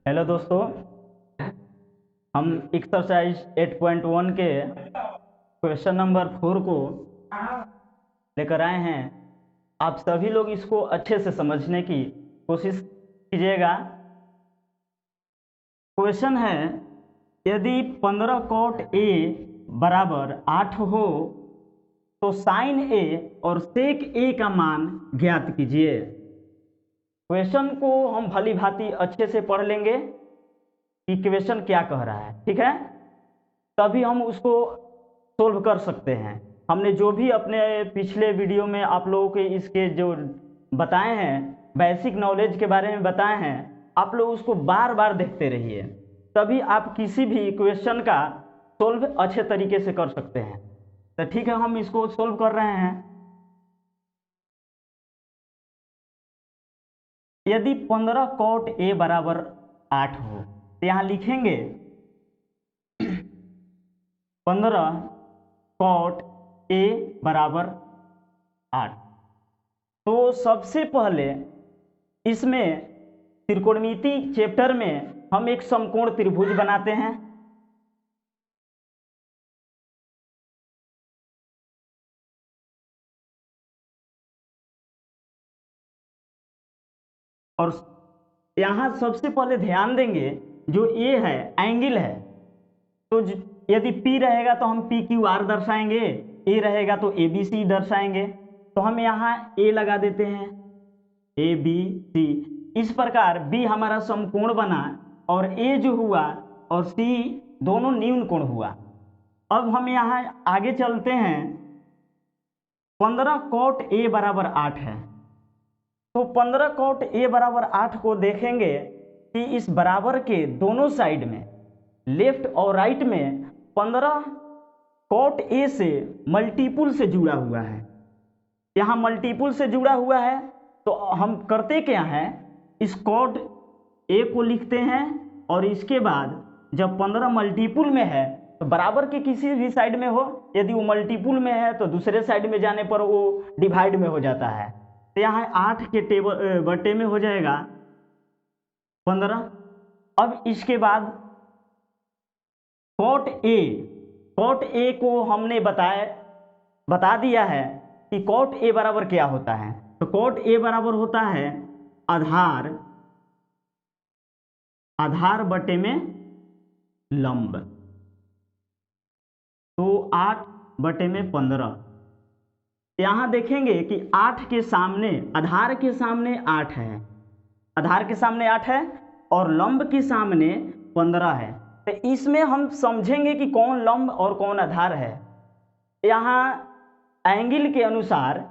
Hello दोस्तों, हम exercise 8.1 के क्वेश्चन नंबर 4 को लेकर आए हैं। आप सभी लोग इसको अच्छे से समझने की कोशिश कीजिएगा। क्वेश्चन है, यदि 15 cot A बराबर 8 हो तो साइन A और सेक A का मान ज्ञात कीजिए। क्वेश्चन को हम भली भांति अच्छे से पढ़ लेंगे कि क्वेश्चन क्या कह रहा है, ठीक है, तभी हम उसको सोल्व कर सकते हैं। हमने जो भी अपने पिछले वीडियो में आप लोगों के इसके जो बताए हैं, बेसिक नॉलेज के बारे में बताए हैं, आप लोग उसको बार बार देखते रहिए, तभी आप किसी भी क्वेश्चन का सोल्व अच्छे तरीके से कर सकते हैं। तो ठीक है, हम इसको सोल्व कर रहे हैं। यदि 15 cot A बराबर 8 हो तो यहाँ लिखेंगे 15 cot A बराबर 8। तो सबसे पहले इसमें त्रिकोणमिति चैप्टर में हम एक समकोण त्रिभुज बनाते हैं। और यहाँ सबसे पहले ध्यान देंगे, जो ए है एंगल है, तो यदि P रहेगा तो हम PQR दर्शाएंगे, A रहेगा तो ABC दर्शाएंगे। तो हम यहाँ A लगा देते हैं, ABC। इस प्रकार B हमारा समकोण बना और A जो हुआ और C दोनों न्यून कोण हुआ। अब हम यहाँ आगे चलते हैं। 15 cot A बराबर 8 है, तो 15 cot A बराबर 8 को देखेंगे कि इस बराबर के दोनों साइड में, लेफ्ट और राइट में 15 cot A से मल्टीपुल से जुड़ा हुआ है। यहाँ मल्टीपुल से जुड़ा हुआ है तो हम करते क्या हैं, इस cot A को लिखते हैं और इसके बाद जब 15 मल्टीपुल में है तो बराबर के किसी भी साइड में हो, यदि वो मल्टीपुल में है तो दूसरे साइड में जाने पर वो डिवाइड में हो जाता है। तो यहाँ 8 के टेबल बटे में हो जाएगा 15। अब इसके बाद cot A को हमने बता दिया है कि cot A बराबर क्या होता है। तो cot A बराबर होता है आधार बटे में लंब। तो 8 बटे में 15। यहाँ देखेंगे कि 8 के सामने, आधार के सामने 8 है, आधार के सामने 8 है और लंब के सामने 15 है। तो इसमें हम समझेंगे कि कौन लंब और कौन आधार है। यहाँ एंगल के अनुसार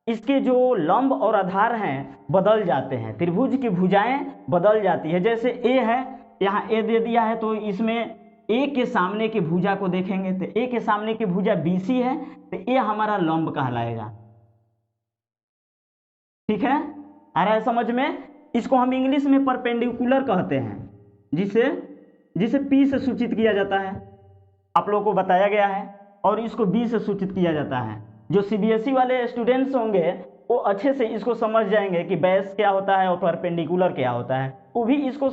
इसके जो लंब और आधार हैं बदल जाते हैं, त्रिभुज की भुजाएं बदल जाती है। जैसे ए है, यहाँ ए दे दिया है, तो इसमें ए के सामने की भुजा को देखेंगे तो ए के सामने की भुजा BC है, तो ए हमारा लंब कहलाएगा। ठीक है, आ रहा है समझ में? इसको हम इंग्लिश में परपेंडिकुलर कहते हैं, जिसे P से सूचित किया जाता है, आप लोगों को बताया गया है, और इसको B से सूचित किया जाता है। जो CBSE वाले स्टूडेंट्स होंगे वो अच्छे से इसको समझ जाएंगे कि बेस क्या होता है और परपेंडिकुलर क्या होता है। वो भी इसको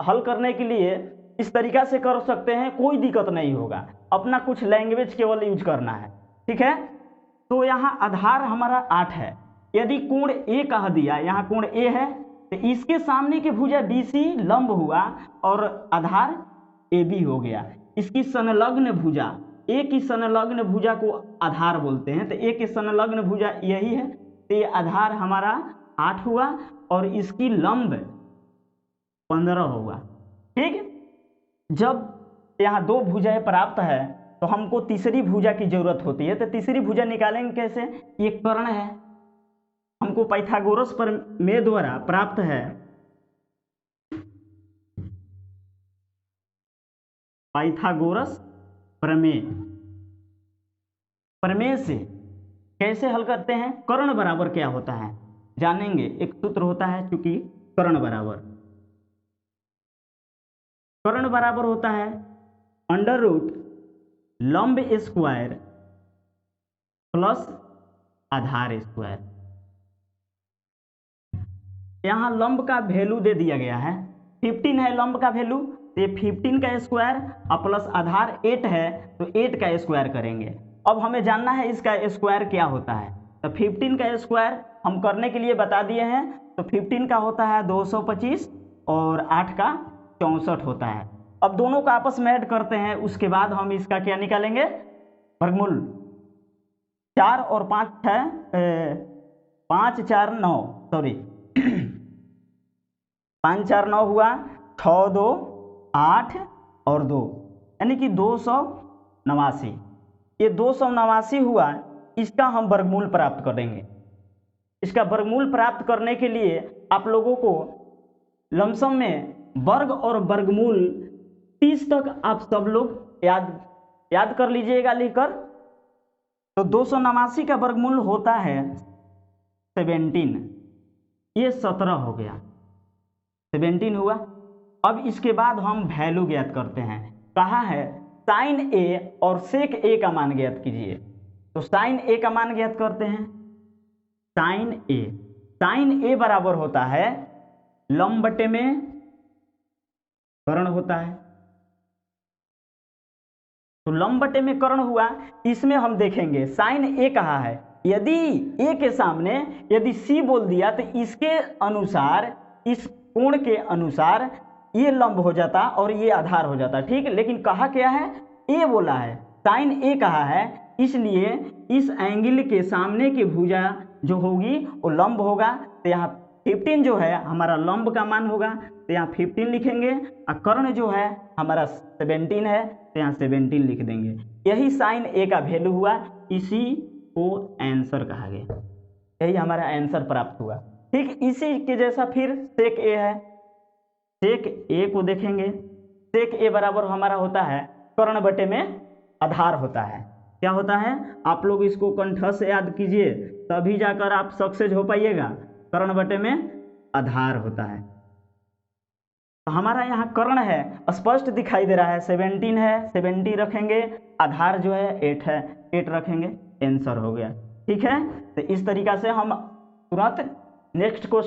हल करने के लिए इस तरीका से कर सकते हैं, कोई दिक्कत नहीं होगा। अपना कुछ लैंग्वेज केवल यूज करना है, ठीक है। तो यहाँ आधार हमारा 8 है। यदि कोण A कह दिया, यहाँ कोण A है, तो इसके सामने की भुजा BC लंब हुआ और आधार AB हो गया। इसकी संलग्न भुजा, A की संलग्न भुजा को आधार बोलते हैं, तो A की संलग्न भुजा यही है, तो ये आधार हमारा 8 हुआ और इसकी लंब 15 होगा। ठीक, जब यहाँ 2 भुजाएं प्राप्त है तो हमको तीसरी भुजा की जरूरत होती है। तो तीसरी भुजा निकालेंगे कैसे? ये कर्ण है, हमको पाइथागोरस प्रमेय द्वारा प्राप्त है। पाइथागोरस प्रमेय से कैसे हल करते हैं, कर्ण बराबर क्या होता है जानेंगे। एक सूत्र होता है, चूंकि कर्ण बराबर होता है अंडर रूट लंब स्क्वायर प्लस आधार स्क्वायर। यहाँ लंब का वैल्यू दे दिया गया है 15 है लंब का वैल्यू, तो ये 15 का स्क्वायर और प्लस आधार 8 है तो 8 का स्क्वायर करेंगे। अब हमें जानना है इसका स्क्वायर क्या होता है, तो 15 का स्क्वायर हम करने के लिए बता दिए हैं। तो 15 का होता है 225 और 8 का 64 होता है। अब दोनों को आपस में ऐड करते हैं, उसके बाद हम इसका क्या निकालेंगे, वर्गमूल। 4 और 5 है 5 4 9 सॉरी 5 4 9 हुआ, 6 2 8 और 2 यानी कि 289। ये 289 हुआ, इसका हम वर्गमूल प्राप्त करेंगे। इसका वर्गमूल प्राप्त करने के लिए आप लोगों को लमसम में वर्ग और वर्गमूल 30 तक आप सब लोग याद कर लीजिएगा लिखकर। तो 289 का वर्गमूल होता है 17, ये 17 हो गया, 17 हुआ। अब इसके बाद हम वैल्यू ज्ञात करते हैं। कहा है साइन ए और सेक ए का मान ज्ञात कीजिए। तो साइन ए का मान ज्ञात करते हैं। साइन ए बराबर होता है लंब बटे में कर्ण होता है। तो लंब बटे में कर्ण हुआ, इसमें हम देखेंगे साइन ए कहा है, यदि ए के सामने यदि सी बोल दिया तो इसके अनुसार, इस कोण के अनुसार ये लंब हो जाता और ये आधार हो जाता, ठीक है। लेकिन कहा क्या है, ए बोला है, साइन ए कहा है, इसलिए इस एंगल के सामने की भुजा जो होगी वो लंब होगा। तो यहाँ 15 जो है हमारा लंब का मान होगा, तो यहाँ 15 लिखेंगे, और कर्ण जो है हमारा 17 है, तो यहाँ 17 लिख देंगे। यही साइन ए का वैल्यू हुआ, इसी को आंसर कहा गया, यही हमारा आंसर प्राप्त हुआ। ठीक इसी के जैसा फिर सेक ए है। सेक ए को देखेंगे, सेक ए बराबर हमारा होता है कर्ण बटे में आधार होता है। क्या होता है, आप लोग इसको कंठ से याद कीजिए, तभी जाकर आप सक्सेस हो पाइएगा। कर्ण बटे में आधार होता है। तो हमारा यहाँ कर्ण है, स्पष्ट दिखाई दे रहा है, 17 है, 70 रखेंगे, आधार जो है 8 है, 8 रखेंगे, आंसर हो गया। ठीक है, तो इस तरीका से हम तुरंत नेक्स्ट क्वेश्चन